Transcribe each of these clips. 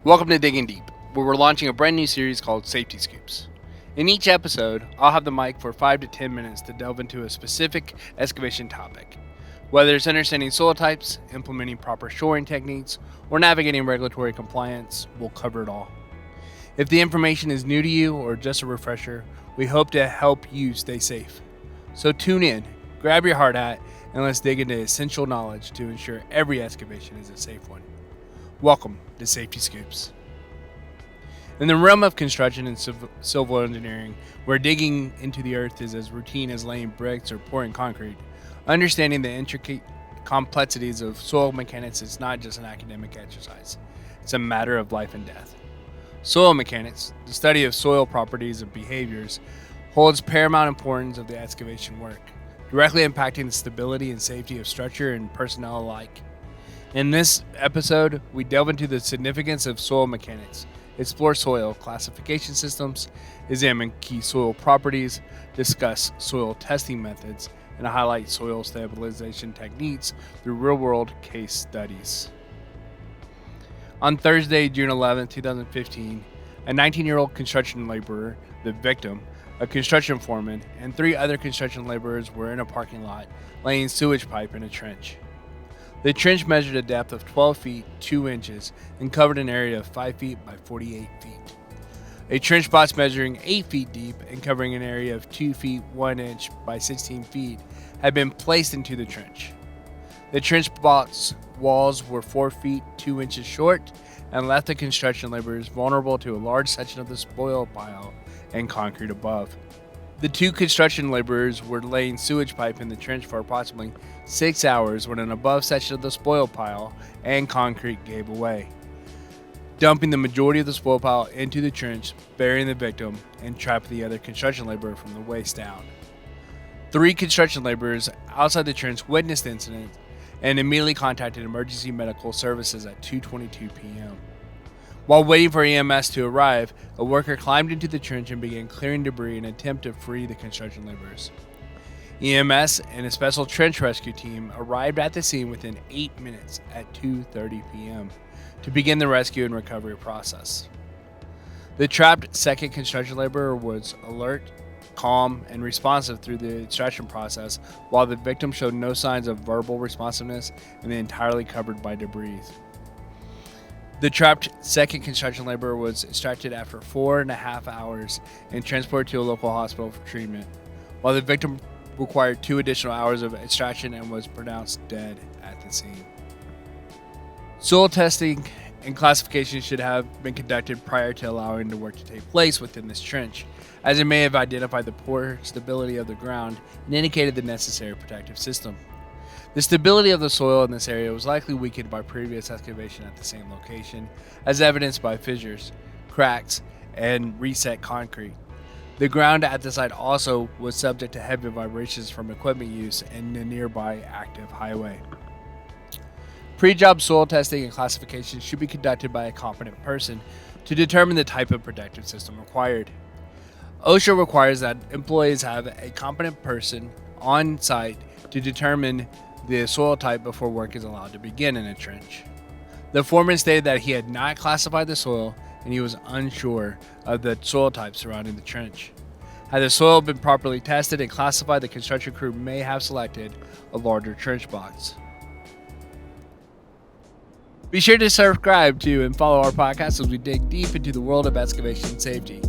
Welcome to Digging Deep, where we're launching a brand new series called Safety Scoops. In each episode, I'll have the mic for 5 to 10 minutes to delve into a specific excavation topic. Whether it's understanding soil types, implementing proper shoring techniques, or navigating regulatory compliance, we'll cover it all. If the information is new to you or just a refresher, we hope to help you stay safe. So tune in, grab your hard hat, and let's dig into essential knowledge to ensure every excavation is a safe one. Welcome to Safety Scoops. In the realm of construction and civil engineering, where digging into the earth is as routine as laying bricks or pouring concrete, understanding the intricate complexities of soil mechanics is not just an academic exercise. It's a matter of life and death. Soil mechanics, the study of soil properties and behaviors, holds paramount importance of the excavation work, directly impacting the stability and safety of structure and personnel alike. In this episode, we delve into the significance of soil mechanics, explore soil classification systems, examine key soil properties, discuss soil testing methods, and highlight soil stabilization techniques through real-world case studies. On Thursday, June 11, 2015, a 19-year-old construction laborer, the victim, a construction foreman, and 3 other construction laborers were in a parking lot laying sewage pipe in a trench. The trench measured a depth of 12 feet 2 inches and covered an area of 5 feet by 48 feet. A trench box measuring 8 feet deep and covering an area of 2 feet 1 inch by 16 feet had been placed into the trench. The trench box walls were 4 feet 2 inches short and left the construction laborers vulnerable to a large section of the spoil pile and concrete above. The 2 construction laborers were laying sewage pipe in the trench for approximately 6 hours when an above section of the spoil pile and concrete gave away, dumping the majority of the spoil pile into the trench, burying the victim, and trapping the other construction laborer from the waist down. 3 construction laborers outside the trench witnessed the incident and immediately contacted emergency medical services at 2:22 p.m. While waiting for EMS to arrive, a worker climbed into the trench and began clearing debris in an attempt to free the construction laborers. EMS and a special trench rescue team arrived at the scene within 8 minutes at 2:30 p.m. to begin the rescue and recovery process. The trapped second construction laborer was alert, calm, and responsive through the extraction process, while the victim showed no signs of verbal responsiveness and was entirely covered by debris. The trapped second construction laborer was extracted after 4.5 hours and transported to a local hospital for treatment, while the victim required 2 additional hours of extraction and was pronounced dead at the scene. Soil testing and classification should have been conducted prior to allowing the work to take place within this trench, as it may have identified the poor stability of the ground and indicated the necessary protective system. The stability of the soil in this area was likely weakened by previous excavation at the same location, as evidenced by fissures, cracks, and reset concrete. The ground at the site also was subject to heavy vibrations from equipment use in the nearby active highway. Pre-job soil testing and classification should be conducted by a competent person to determine the type of protective system required. OSHA requires that employees have a competent person on site to determine the soil type before work is allowed to begin in a trench. The foreman stated that he had not classified the soil and he was unsure of the soil type surrounding the trench. Had the soil been properly tested and classified, the construction crew may have selected a larger trench box. Be sure to subscribe to and follow our podcast as we dig deep into the world of excavation safety.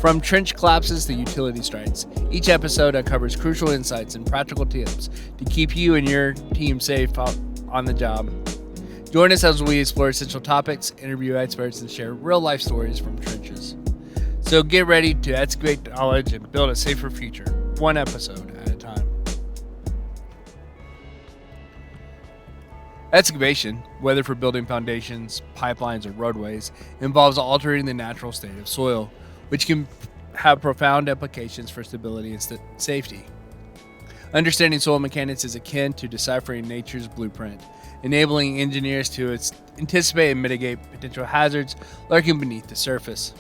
From trench collapses to utility strikes, each episode uncovers crucial insights and practical tips to keep you and your team safe out on the job. Join us as we explore essential topics, interview experts, and share real-life stories from trenches. So get ready to excavate knowledge and build a safer future, one episode at a time. Excavation, whether for building foundations, pipelines, or roadways, involves altering the natural state of soil, which can have profound implications for stability and safety. Understanding soil mechanics is akin to deciphering nature's blueprint, enabling engineers to anticipate and mitigate potential hazards lurking beneath the surface.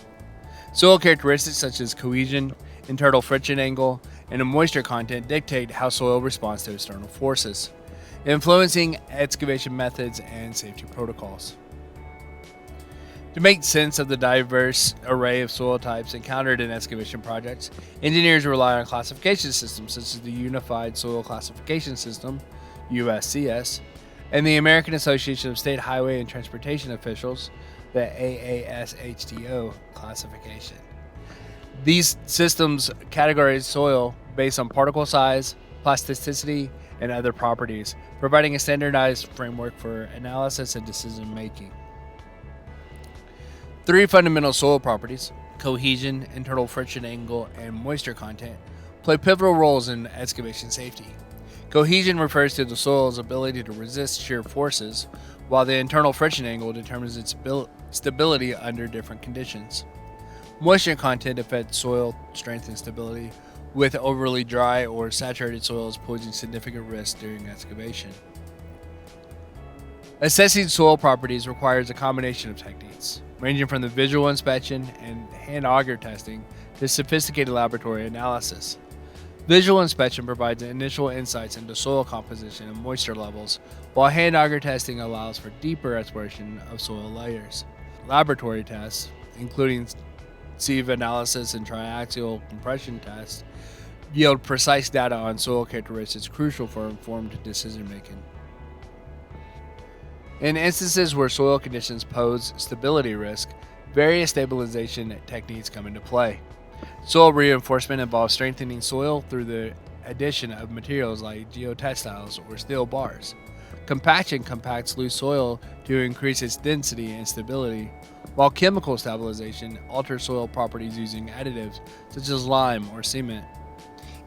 Soil characteristics such as cohesion, internal friction angle, and moisture content dictate how soil responds to external forces, influencing excavation methods and safety protocols. To make sense of the diverse array of soil types encountered in excavation projects, engineers rely on classification systems such as the Unified Soil Classification System, USCS, and the American Association of State Highway and Transportation Officials, the AASHTO classification. These systems categorize soil based on particle size, plasticity, and other properties, providing a standardized framework for analysis and decision making. Three fundamental soil properties, cohesion, internal friction angle, and moisture content, play pivotal roles in excavation safety. Cohesion refers to the soil's ability to resist shear forces, while the internal friction angle determines its stability under different conditions. Moisture content affects soil strength and stability, with overly dry or saturated soils posing significant risks during excavation. Assessing soil properties requires a combination of techniques, ranging from the visual inspection and hand auger testing to sophisticated laboratory analysis. Visual inspection provides initial insights into soil composition and moisture levels, while hand auger testing allows for deeper exploration of soil layers. Laboratory tests, including sieve analysis and triaxial compression tests, yield precise data on soil characteristics crucial for informed decision making. In instances where soil conditions pose stability risk, various stabilization techniques come into play. Soil reinforcement involves strengthening soil through the addition of materials like geotextiles or steel bars. Compaction compacts loose soil to increase its density and stability, while chemical stabilization alters soil properties using additives such as lime or cement.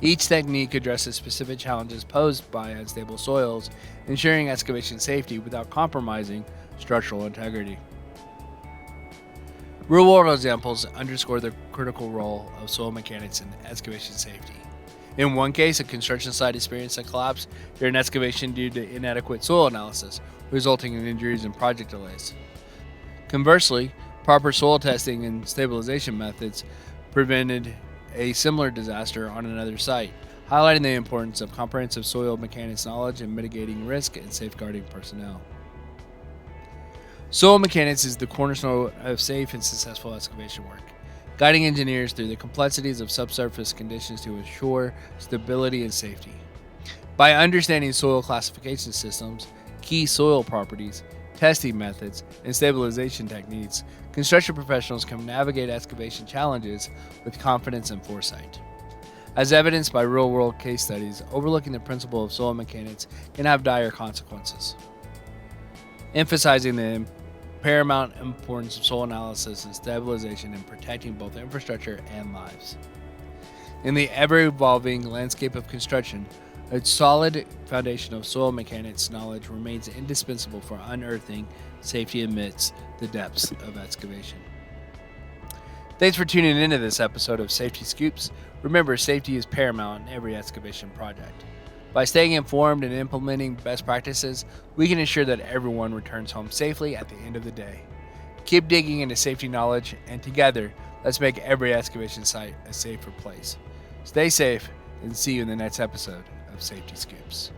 Each technique addresses specific challenges posed by unstable soils, ensuring excavation safety without compromising structural integrity. Real-world examples underscore the critical role of soil mechanics in excavation safety. In one case, a construction site experienced a collapse during excavation due to inadequate soil analysis, resulting in injuries and project delays. Conversely, proper soil testing and stabilization methods prevented a similar disaster on another site, highlighting the importance of comprehensive soil mechanics knowledge in mitigating risk and safeguarding personnel. Soil mechanics is the cornerstone of safe and successful excavation work, guiding engineers through the complexities of subsurface conditions to ensure stability and safety. By understanding soil classification systems, key soil properties, testing methods, and stabilization techniques, construction professionals can navigate excavation challenges with confidence and foresight. As evidenced by real-world case studies, overlooking the principle of soil mechanics can have dire consequences, emphasizing the paramount importance of soil analysis and stabilization in protecting both infrastructure and lives. In the ever-evolving landscape of construction, a solid foundation of soil mechanics knowledge remains indispensable for unearthing safety amidst the depths of excavation. Thanks for tuning into this episode of Safety Scoops. Remember, safety is paramount in every excavation project. By staying informed and implementing best practices, we can ensure that everyone returns home safely at the end of the day. Keep digging into safety knowledge, and together, let's make every excavation site a safer place. Stay safe, and see you in the next episode of Safety Scoops.